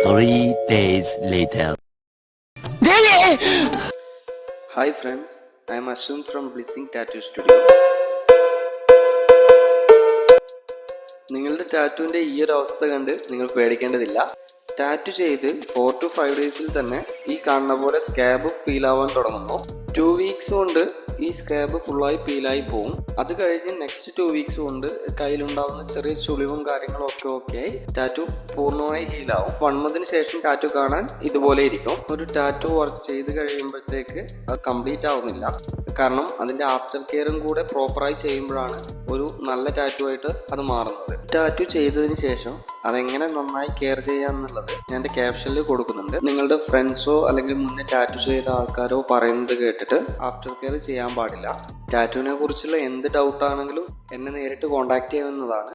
3 days later. Hi friends, I am Ashwin from Blissing Tattoo Studio. നിങ്ങളുടെ ടാറ്റുവിൻ്റെ ഈ ഒരു അവസ്ഥ കണ്ട് നിങ്ങൾ പേടിക്കേണ്ടതില്ല. ടാറ്റു ചെയ്ത് 4 to 5 ഡേയ്സിൽ തന്നെ ഈ കാണുന്ന പോലെ സ്കാബ് പീലാവാൻ തുടങ്ങുന്നു. 2 weeks കൊണ്ട് ഈ സ്കാബ് ഫുള്ളായി പീലായി പോവും. അത് കഴിഞ്ഞ് നെക്സ്റ്റ് 2 weeks കൊണ്ട് കയ്യിലുണ്ടാവുന്ന ചെറിയ ചുളിവും കാര്യങ്ങളും ഒക്കെ ആയി ടാറ്റു പൂർണ്ണമായി ഹീലാവും. 1 month ശേഷം ടാറ്റു കാണാൻ ഇതുപോലെ ഇരിക്കും. ഒരു ടാറ്റു വർക്ക് ചെയ്ത് കഴിയുമ്പോഴത്തേക്ക് അത് കംപ്ലീറ്റ് ആവുന്നില്ല. കാരണം അതിന്റെ ആഫ്റ്റർ കെയറും കൂടെ പ്രോപ്പറായി ചെയ്യുമ്പോഴാണ് ഒരു നല്ല ടാറ്റു ആയിട്ട് അത് മാറുന്നത്. ടാറ്റു ചെയ്തതിന് ശേഷം അതെങ്ങനെ നന്നായി കെയർ ചെയ്യാന്നുള്ളത് ഞാൻ എൻ്റെ ക്യാപ്ഷനിൽ കൊടുക്കുന്നുണ്ട്. നിങ്ങളുടെ ഫ്രണ്ട്സോ അല്ലെങ്കിൽ മുന്നേ ടാറ്റു ചെയ്ത ആൾക്കാരോ പറയുന്നത് കേട്ടിട്ട് ആഫ്റ്റർ കെയർ ചെയ്യാൻ പാടില്ല. ടാറ്റുവിനെ കുറിച്ചുള്ള എന്ത് ഡൗട്ട് ആണെങ്കിലും എന്നെ നേരിട്ട് കോൺടാക്ട് ചെയ്യാവുന്നതാണ്.